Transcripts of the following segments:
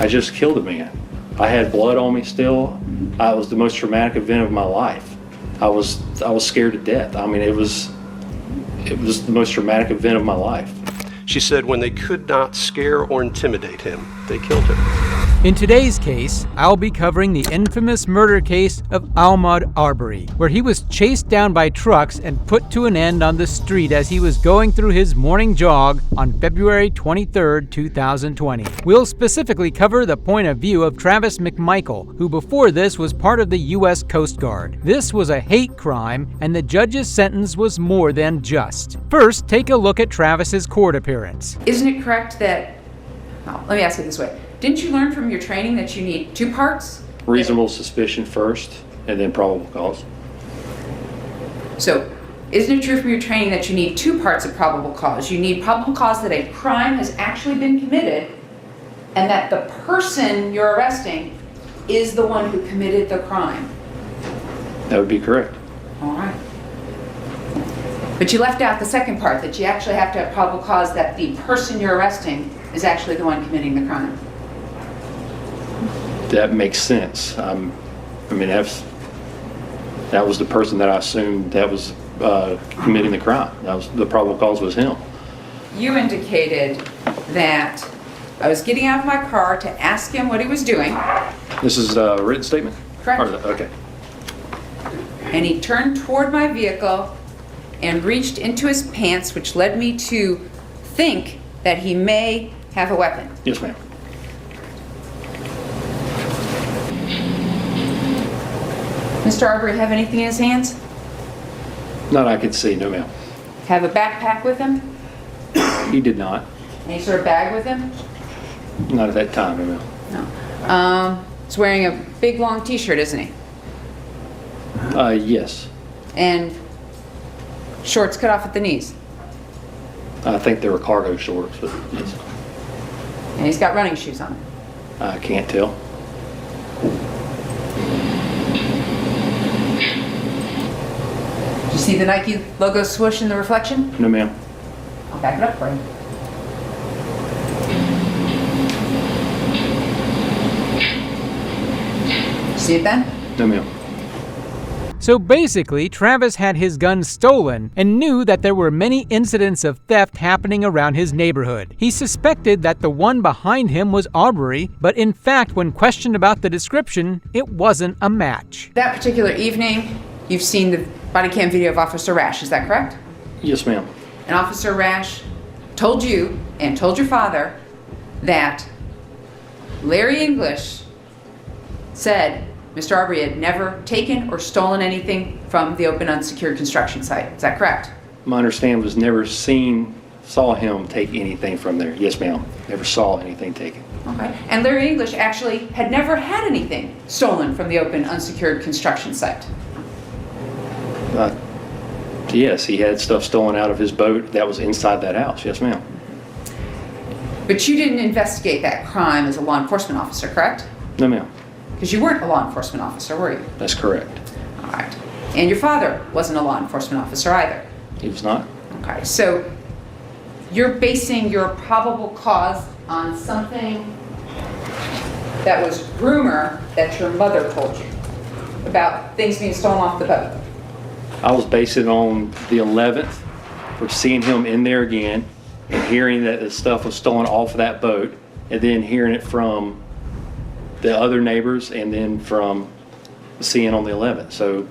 I just killed a man. I had blood on me still. It was the most traumatic event of my life. I was scared to death. I mean, it was the most traumatic event of my life. She said when they could not scare or intimidate him, they killed him. In today's case, I'll be covering the infamous murder case of Ahmaud Arbery, where he was chased down by trucks and put to an end on the street as he was going through his morning jog on February 23, 2020. We'll specifically cover the point of view of Travis McMichael, who before this was part of the U.S. Coast Guard. This was a hate crime, and the judge's sentence was more than just. First, take a look at Travis's court appearance. Isn't it correct that, let me ask it this way. Didn't you learn from your training that you need two parts? Reasonable suspicion first, and then probable cause. So, isn't it true from your training that you need two parts of probable cause? You need probable cause that a crime has actually been committed, and that the person you're arresting is the one who committed the crime. That would be correct. All right. But you left out the second part, that you actually have to have probable cause that the person you're arresting is actually the one committing the crime. That makes sense. I mean, that was the person that I assumed that was committing the crime. That was the probable cause was him. You indicated that I was getting out of my car to ask him what he was doing. This is a written statement? Correct. Okay. And he turned toward my vehicle and reached into his pants, which led me to think that he may have a weapon. Yes, ma'am. Mr. Arbery have anything in his hands? Not I could see, no ma'am. Have a backpack with him? He did not. Any sort of bag with him? Not at that time, no ma'am. No. He's wearing a big long t-shirt, isn't he? Yes. And shorts cut off at the knees? I think they were cargo shorts, but yes. And he's got running shoes on. I can't tell. You see the Nike logo swoosh in the reflection? No ma'am. I'll back it up for you. See it then? No ma'am. So basically, Travis had his gun stolen and knew that there were many incidents of theft happening around his neighborhood. He suspected that the one behind him was Arbery, but in fact, when questioned about the description, it wasn't a match. That particular evening, you've seen the body cam video of Officer Rash, is that correct? Yes ma'am. And Officer Rash told you and told your father that Larry English said Mr. Arbery had never taken or stolen anything from the open unsecured construction site. Is that correct? My understanding was never saw him take anything from there. Yes ma'am. Never saw anything taken. Okay. And Larry English actually had never had anything stolen from the open unsecured construction site. Yes, he had stuff stolen out of his boat that was inside that house. Yes ma'am. But you didn't investigate that crime as a law enforcement officer, correct? No ma'am. Because you weren't a law enforcement officer, were you? That's correct. All right. And your father wasn't a law enforcement officer either? He was not. Okay. So you're basing your probable cause on something that was rumor that your mother told you about things being stolen off the boat? I was basing it on the 11th for seeing him in there again and hearing that the stuff was stolen off of that boat, and then hearing it from the other neighbors, and then from seeing on the 11th. So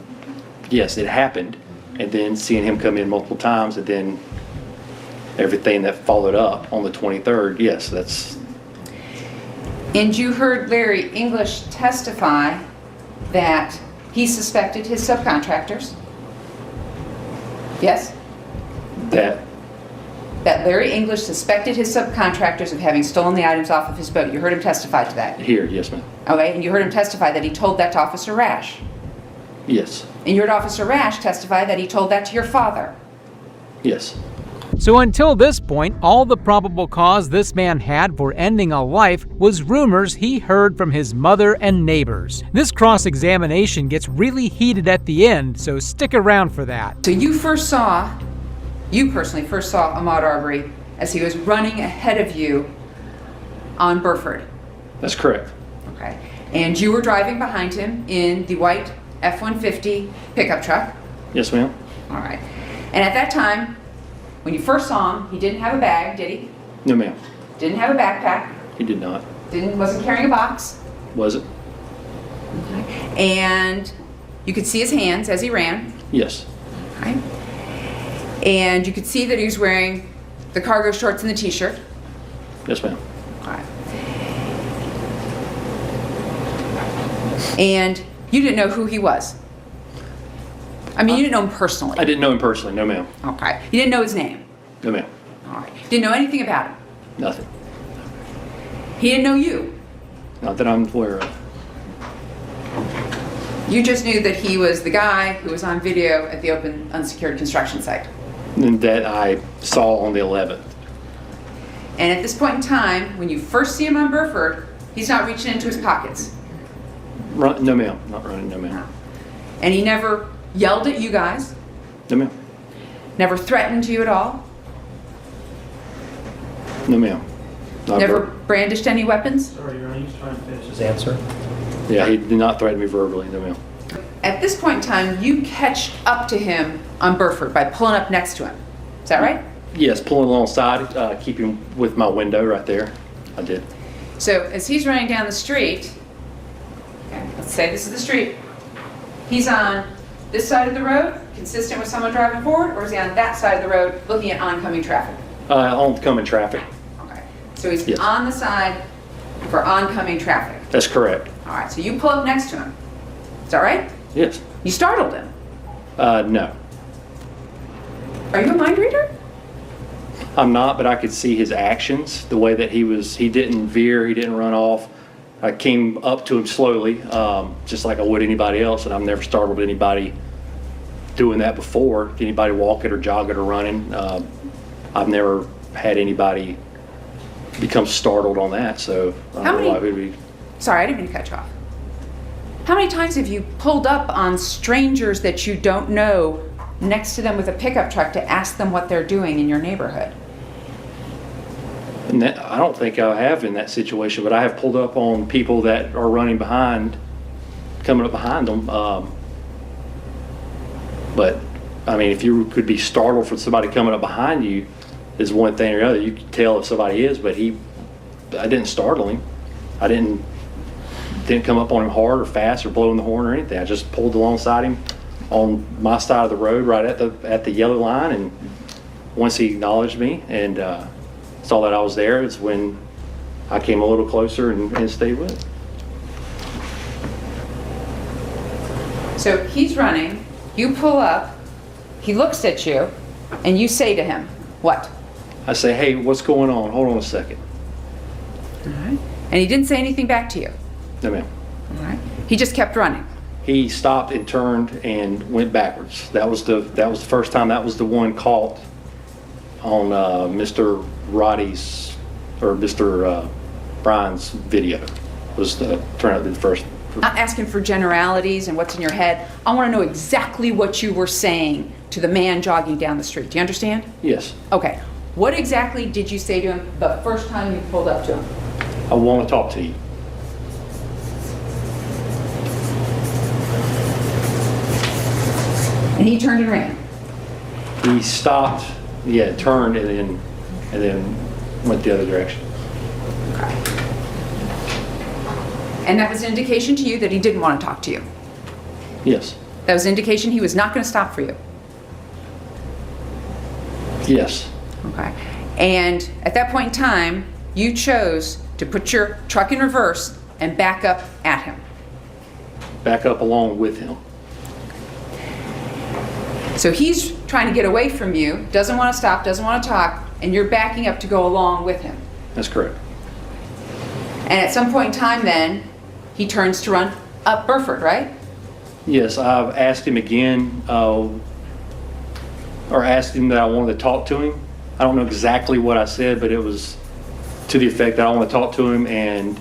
yes, it happened, and then seeing him come in multiple times, and then everything that followed up on the 23rd. Yes, that's. And you heard Larry English testify that he suspected his subcontractors? Yes? That Larry English suspected his subcontractors of having stolen the items off of his boat. You heard him testify to that? Here, yes ma'am. Okay, and you heard him testify that he told that to Officer Rash? Yes. And you heard Officer Rash testify that he told that to your father? Yes. So until this point, all the probable cause this man had for ending a life was rumors he heard from his mother and neighbors. This cross-examination gets really heated at the end, so stick around for that. So you personally first saw Ahmaud Arbery as he was running ahead of you on Burford. That's correct. Okay. And you were driving behind him in the white F-150 pickup truck. Yes, ma'am. All right. And at that time, when you first saw him, he didn't have a bag, did he? No, ma'am. Didn't have a backpack. He did not. Wasn't carrying a box. Was it? Okay. And you could see his hands as he ran. Yes. Okay. And you could see that he was wearing the cargo shorts and the t-shirt. Yes, ma'am. All right. And you didn't know who he was. I mean, you didn't know him personally. I didn't know him personally. No, ma'am. Okay. You didn't know his name. No, ma'am. All right. Didn't know anything about him. Nothing. He didn't know you. Not that I'm aware of. You just knew that he was the guy who was on video at the open unsecured construction site. And that I saw on the 11th. And at this point in time, when you first see him on Burford, he's not reaching into his pockets. No, ma'am. Not running. No, ma'am. And he never yelled at you guys, No, ma'am. never threatened you at all, No, ma'am. Not never verbal. brandished any weapons. Sorry, Your Honor, he's trying to finish his answer. Yeah, he did not threaten me verbally. No, ma'am. At this point in time, you catch up to him on Burford by pulling up next to him. Is that right? Yes, pulling alongside, keeping with my window right there. I did. So as he's running down the street, okay, let's say this is the street, he's on this side of the road, consistent with someone driving forward, or is he on that side of the road looking at oncoming traffic? Oncoming traffic. Okay, so he's Yes. on the side for oncoming traffic. That's correct. All right, so you pull up next to him. Is that right? Yes. You startled him. No. Are you a mind reader? I'm not, but I could see his actions, the way that he didn't veer, he didn't run off. I came up to him slowly, just like I would anybody else, and I've never startled anybody doing that before. Anybody walking or jogging or running. I've never had anybody become startled on that, so I How don't know why many- it would be. Sorry, I didn't mean to cut you off. How many times have you pulled up on strangers that you don't know next to them with a pickup truck to ask them what they're doing in your neighborhood? And I don't think I have in that situation, but I have pulled up on people that are running behind, coming up behind them. But I mean, if you could be startled for somebody coming up behind you, is one thing or the other. You can tell if somebody is, but I didn't startle him. I didn't come up on him hard or fast or blowing the horn or anything. I just pulled alongside him on my side of the road, right at the yellow line, and once he acknowledged me and saw that I was there, is when I came a little closer and stayed with him. So he's running, you pull up, he looks at you, and you say to him, what? I say, hey, what's going on? Hold on a second. All right. And he didn't say anything back to you. No, ma'am. All right. He just kept running. He stopped and turned and went backwards. That was the first time. That was the one caught on Mr. Roddy's or Mr. Brian's video. Was turned out to be the first. Not asking for generalities and what's in your head. I want to know exactly what you were saying to the man jogging down the street. Do you understand? Yes. Okay. What exactly did you say to him the first time you pulled up to him? I want to talk to you. And he turned and ran. He stopped, turned and then went the other direction. Okay. And that was an indication to you that he didn't want to talk to you. Yes. That was an indication he was not going to stop for you. Yes. Okay. And at that point in time, you chose to put your truck in reverse and back up at him. Back up along with him. So he's trying to get away from you, doesn't want to stop, doesn't want to talk, and you're backing up to go along with him. That's correct. And at some point in time then, he turns to run up Burford, right? Yes, I've asked him again, or asked him that I wanted to talk to him. I don't know exactly what I said, but it was to the effect that I want to talk to him and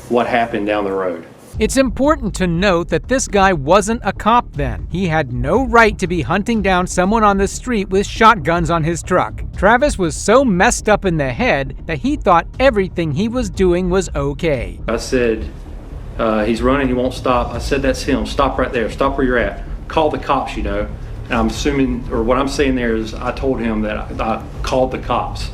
what happened down the road. It's important to note that this guy wasn't a cop then. He had no right to be hunting down someone on the street with shotguns on his truck. Travis was so messed up in the head that he thought everything he was doing was okay. I said, he's running, he won't stop. I said, that's him. Stop right there. Stop where you're at. Call the cops, you know. And I'm assuming, or what I'm saying there is I told him that I called the cops.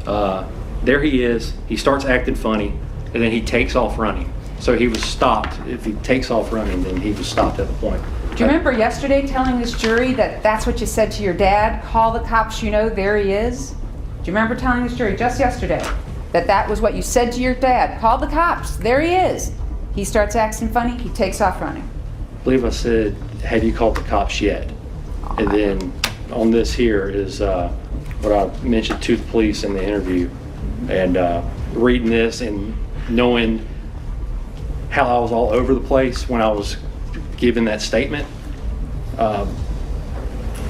There he is. He starts acting funny, and then he takes off running. So he was stopped. If he takes off running, then he was stopped at the point. Do you remember yesterday telling this jury that that's what you said to your dad? Call the cops, you know, there he is? Do you remember telling this jury just yesterday that that was what you said to your dad? Call the cops, there he is. He starts acting funny, he takes off running. I believe I said, have you called the cops yet? And then on this here is what I mentioned to the police in the interview. And reading this and knowing how I was all over the place when I was giving that statement,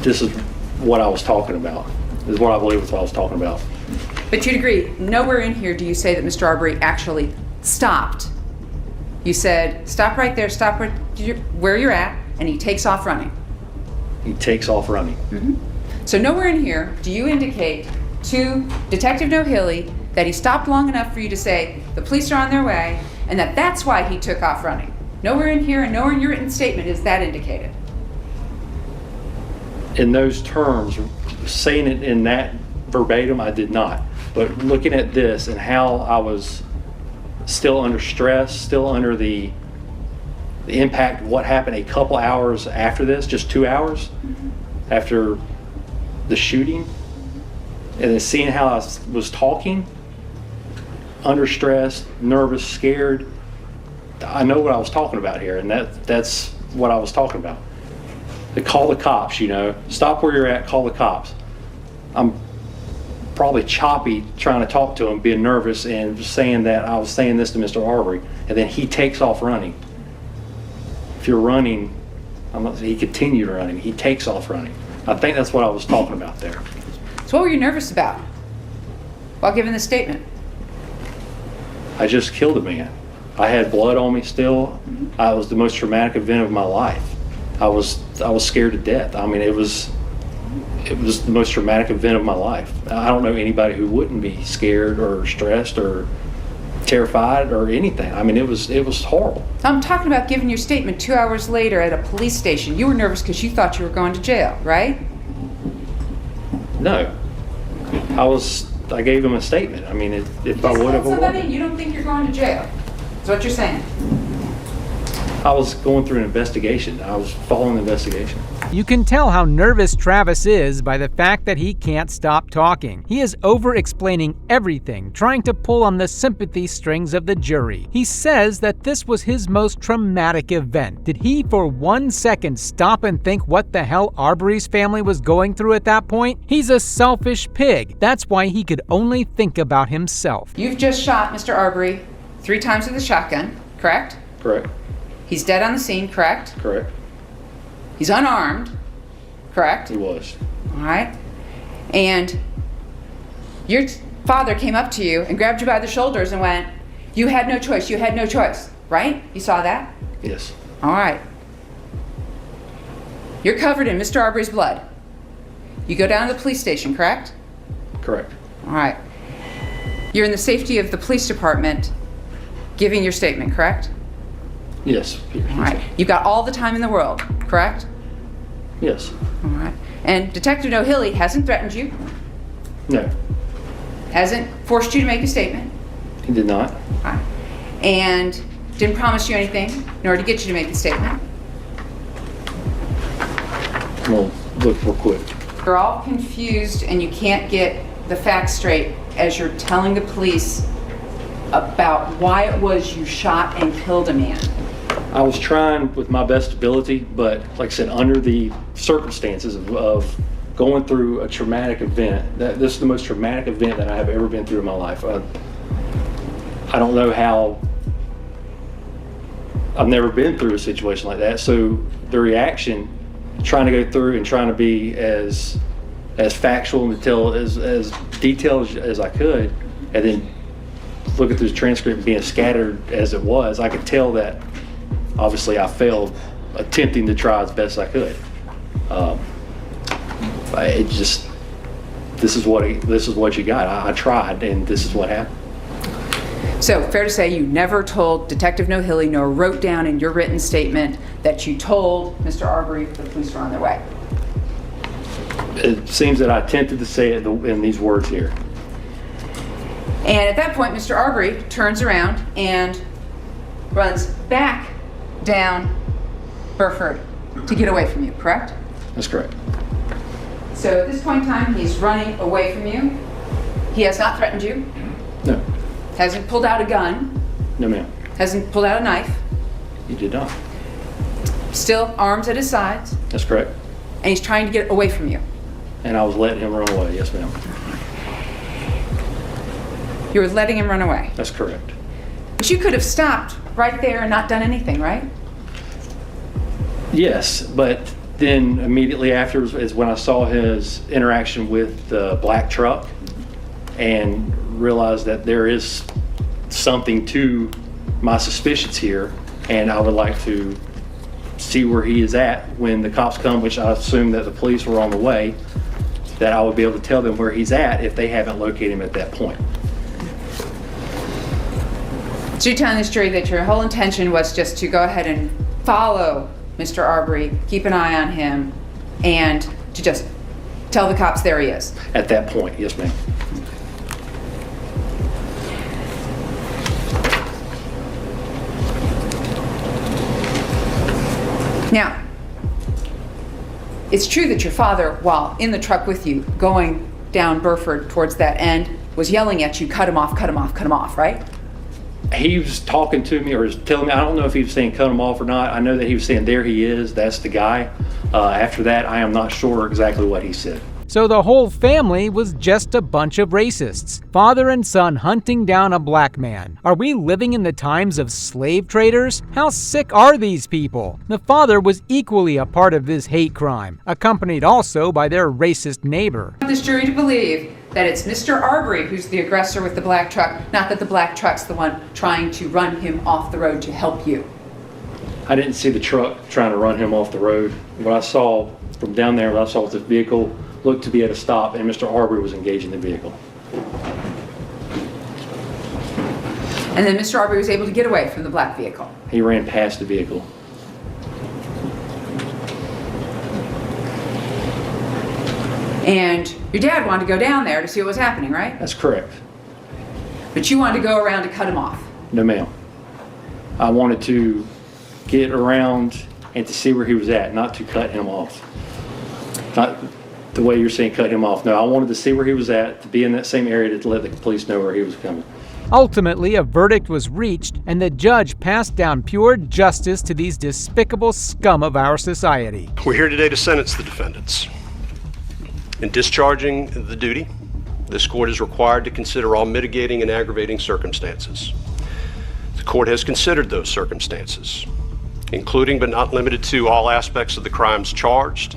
this is what I was talking about. This is what I believe is what I was talking about. But you'd agree, nowhere in here do you say that Mr. Arbery actually stopped. You said, stop right there, stop right where you're at, and he takes off running. He takes off running. Mm-hmm. So nowhere in here do you indicate to Detective Nohilly that he stopped long enough for you to say, the police are on their way, and that that's why he took off running. Nowhere in here and nowhere in your written statement is that indicated. In those terms, saying it in that verbatim, I did not. But looking at this and how I was still under stress, still under the impact of what happened a couple hours after this, just 2 hours after the shooting, and then seeing how I was talking, under stress, nervous, scared, I know what I was talking about here, and that's what I was talking about. They call the cops, you know. Stop where you're at, call the cops. I'm probably choppy trying to talk to him, being nervous, and saying that I was saying this to Mr. Arbery, and then he takes off running. If you're running, he continued running. He takes off running. I think that's what I was talking about there. So what were you nervous about while giving this statement? I just killed a man. I had blood on me still. It was the most traumatic event of my life. I was scared to death. I mean, it was the most traumatic event of my life. I don't know anybody who wouldn't be scared or stressed or terrified or anything. I mean, it was horrible. I'm talking about giving your statement 2 hours later at a police station. You were nervous because you thought you were going to jail, right? No, I gave him a statement. I mean, if I would have, somebody, you don't think you're going to jail. That's what you're saying. I was going through an investigation. I was following the investigation. You can tell how nervous Travis is by the fact that he can't stop talking. He is over-explaining everything, trying to pull on the sympathy strings of the jury. He says that this was his most traumatic event. Did he for 1 second stop and think what the hell Arbery's family was going through at that point? He's a selfish pig. That's why he could only think about himself. You've just shot Mr. Arbery 3 times with a shotgun, correct? Correct. He's dead on the scene, correct? Correct. He's unarmed, correct? He was. All right. And your father came up to you and grabbed you by the shoulders and went, you had no choice, you had no choice, right? You saw that? Yes. All right. You're covered in Mr. Arbery's blood. You go down to the police station, correct? Correct. All right. You're in the safety of the police department giving your statement, correct? Yes. All right. You've got all the time in the world, correct? Yes. All right. And Detective Nohilly hasn't threatened you, No. hasn't forced you to make a statement, He did not. all right, and didn't promise you anything in order to get you to make the statement. Well, look real quick. You're all confused and you can't get the facts straight as you're telling the police about why it was you shot and killed a man. I was trying with my best ability, but like I said, under the circumstances of going through a traumatic event, this is the most traumatic event that I have ever been through in my life. I don't know how. I've never been through a situation like that, so the reaction, trying to go through and trying to be as factual and tell as detailed as I could, and then looking through the transcript being scattered as it was, I could tell that obviously I failed attempting to try as best I could. this is what you got. I tried, and this is what happened. So, fair to say you never told Detective Nohilly nor wrote down in your written statement that you told Mr. Arbery the police were on their way? It seems that I attempted to say it in these words here. And at that point, Mr. Arbery turns around and runs back down Burford to get away from you, correct? That's correct. So at this point in time, he's running away from you. He has not threatened you. No. Hasn't pulled out a gun. No, ma'am. Hasn't pulled out a knife. He did not. Still arms at his sides. That's correct. And he's trying to get away from you. And I was letting him run away. Yes, ma'am. You were letting him run away. That's correct. But you could have stopped right there and not done anything, right? Yes, but then immediately after is when I saw his interaction with the black truck and realized that there is something to my suspicions here, and I would like to see where he is at when the cops come, which I assume that the police were on the way, that I would be able to tell them where he's at if they haven't located him at that point. So you're telling this jury that your whole intention was just to go ahead and follow Mr. Arbery, keep an eye on him, and to just tell the cops there he is? At that point, yes, ma'am. Now, it's true that your father, while in the truck with you, going down Burford towards that end, was yelling at you, cut him off, cut him off, cut him off, right? He was talking to me or was telling me, I don't know if he was saying cut him off or not. I know that he was saying there he is, that's the guy. After that, I am not sure exactly what he said. So the whole family was just a bunch of racists. Father and son hunting down a black man. Are we living in the times of slave traders? How sick are these people? The father was equally a part of this hate crime, accompanied also by their racist neighbor. I want this jury to believe that it's Mr. Arbery who's the aggressor with the black truck, not that the black truck's the one trying to run him off the road to help you. I didn't see the truck trying to run him off the road. What I saw from down there, what I saw was the vehicle looked to be at a stop, and Mr. Arbery was engaging the vehicle. And then Mr. Arbery was able to get away from the black vehicle. He ran past the vehicle. And your dad wanted to go down there to see what was happening, right? That's correct. But you wanted to go around to cut him off. No, ma'am. I wanted to get around and to see where he was at, not to cut him off. Not the way you're saying cut him off. No, I wanted to see where he was at, to be in that same area to let the police know where he was coming. Ultimately, a verdict was reached, and the judge passed down pure justice to these despicable scum of our society. We're here today to sentence the defendants. In discharging the duty, this court is required to consider all mitigating and aggravating circumstances. The court has considered those circumstances, including but not limited to all aspects of the crimes charged,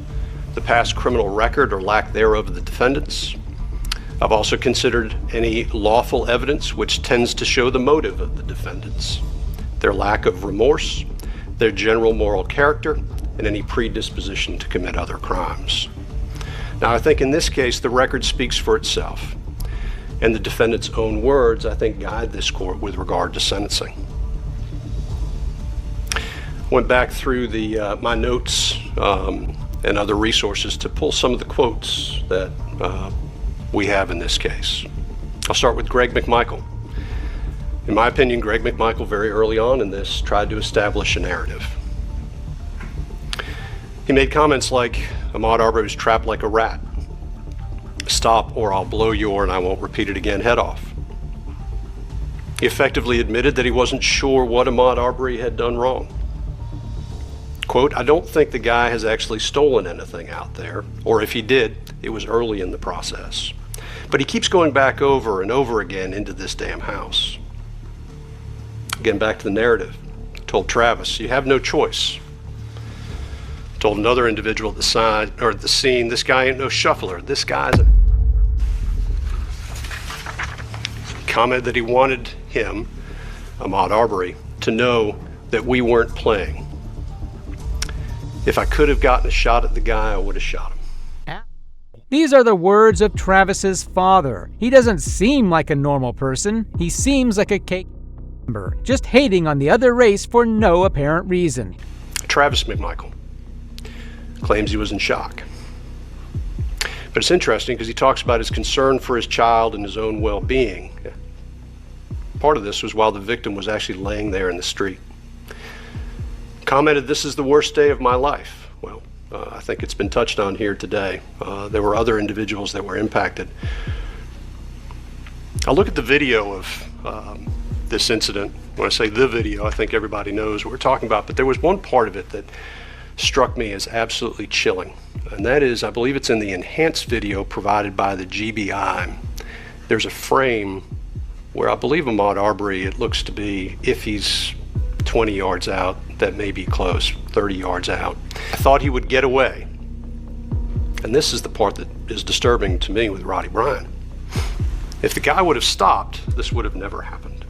the past criminal record or lack thereof of the defendants. I've also considered any lawful evidence which tends to show the motive of the defendants, their lack of remorse, their general moral character, and any predisposition to commit other crimes. Now, I think in this case, the record speaks for itself, and the defendant's own words, I think, guide this court with regard to sentencing. Went back through my notes and other resources to pull some of the quotes that we have in this case. I'll start with Greg McMichael. In my opinion, Greg McMichael, very early on in this, tried to establish a narrative. He made comments like, Ahmaud Arbery was trapped like a rat. Stop or I'll blow your, and I won't repeat it again, head off. He effectively admitted that he wasn't sure what Ahmaud Arbery had done wrong. Quote, I don't think the guy has actually stolen anything out there, or if he did, it was early in the process. But he keeps going back over and over again into this damn house. Again, back to the narrative. Told Travis, you have no choice. Told another individual at the side or at the scene, this guy ain't no shuffler. This guy's a comment that he wanted him, Ahmaud Arbery, to know that we weren't playing. If I could have gotten a shot at the guy, I would have shot him. These are the words of Travis's father. He doesn't seem like a normal person. He seems like a cake member, just hating on the other race for no apparent reason. Travis McMichael claims he was in shock. But it's interesting because he talks about his concern for his child and his own well-being. Part of this was while the victim was actually laying there in the street. Commented, "This is the worst day of my life." Well, I think it's been touched on here today. There were other individuals that were impacted. I'll look at the video of this incident. When I say the video, I think everybody knows what we're talking about, but there was one part of it that struck me as absolutely chilling, and that is, I believe it's in the enhanced video provided by the GBI. There's a frame where I believe Ahmaud Arbery, it looks to be, if he's 20 yards out, that may be close, 30 yards out. I thought he would get away. And this is the part that is disturbing to me with Roddy Bryant. If the guy would have stopped, this would have never happened.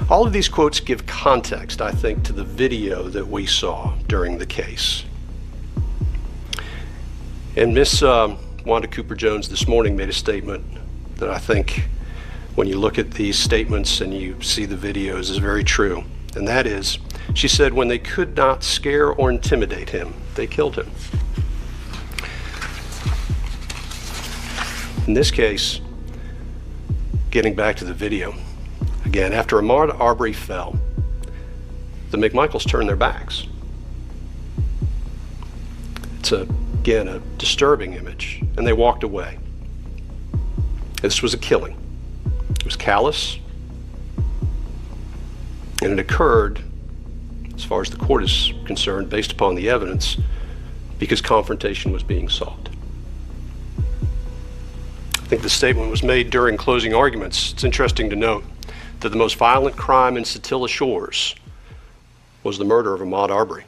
All of these quotes give context, I think, to the video that we saw during the case. And Miss Wanda Cooper-Jones this morning made a statement that I think, when you look at these statements and you see the videos, is very true. And that is, she said, when they could not scare or intimidate him, they killed him. In this case, getting back to the video, again, after Ahmaud Arbery fell, the McMichaels turned their backs. It's, again, a disturbing image, and they walked away. This was a killing. It was callous, and it occurred, as far as the court is concerned, based upon the evidence, because confrontation was being sought. I think the statement was made during closing arguments. It's interesting to note that the most violent crime in Satilla Shores was the murder of Ahmaud Arbery.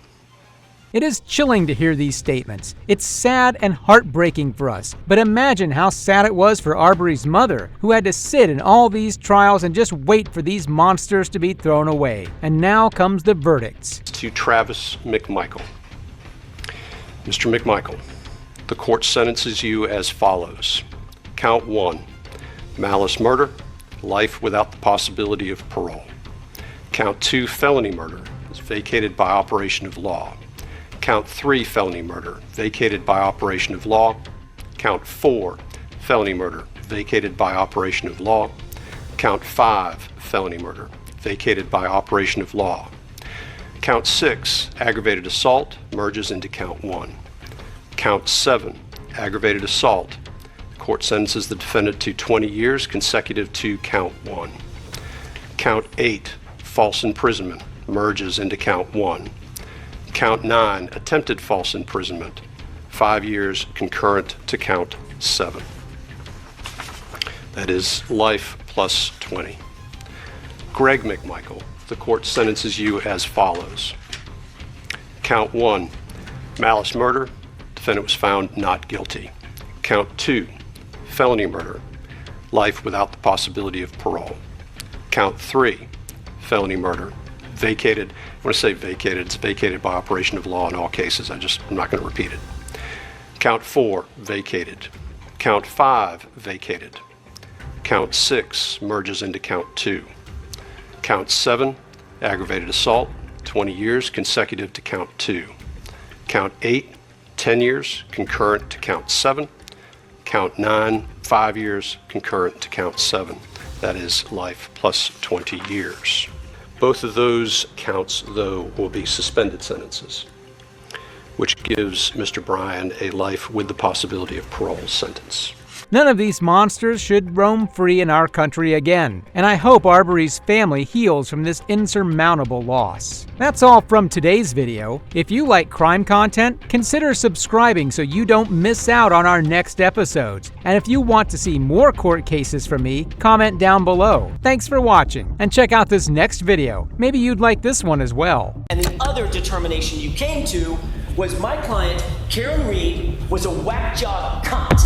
It is chilling to hear these statements. It's sad and heartbreaking for us. But imagine how sad it was for Arbery's mother, who had to sit in all these trials and just wait for these monsters to be thrown away. And now comes the verdicts. To Travis McMichael. Mr. McMichael, the court sentences you as follows. Count 1, malice murder, life without the possibility of parole. Count 2, felony murder, is vacated by operation of law. Count 3, felony murder, vacated by operation of law. Count 4, felony murder, vacated by operation of law. Count 5, felony murder, vacated by operation of law. Count 6, aggravated assault, merges into count 1. Count 7, aggravated assault. The court sentences the defendant to 20 years consecutive to count 1. Count 8, false imprisonment, merges into count 1. Count 9, attempted false imprisonment, 5 years concurrent to count 7. That is life plus 20. Greg McMichael, the court sentences you as follows. Count 1, malice murder, defendant was found not guilty. Count 2, felony murder, life without the possibility of parole. Count 3, felony murder, vacated. When I say vacated, it's vacated by operation of law in all cases. I'm not going to repeat it. Count 4, vacated. Count 5, vacated. Count 6 merges into count 2. Count 7, aggravated assault, 20 years consecutive to count 2. Count 8, 10 years concurrent to count 7. Count 9, 5 years concurrent to count 7. That is life plus 20 years. Both of those counts, though, will be suspended sentences, which gives Mr. Bryan a life with the possibility of parole sentence. None of these monsters should roam free in our country again, and I hope Arbery's family heals from this insurmountable loss. That's all from today's video. If you like crime content, consider subscribing so you don't miss out on our next episodes. And if you want to see more court cases from me, comment down below. Thanks for watching, and check out this next video. Maybe you'd like this one as well. And the other determination you came to was my client, Karen Reed, was a whack job cunt.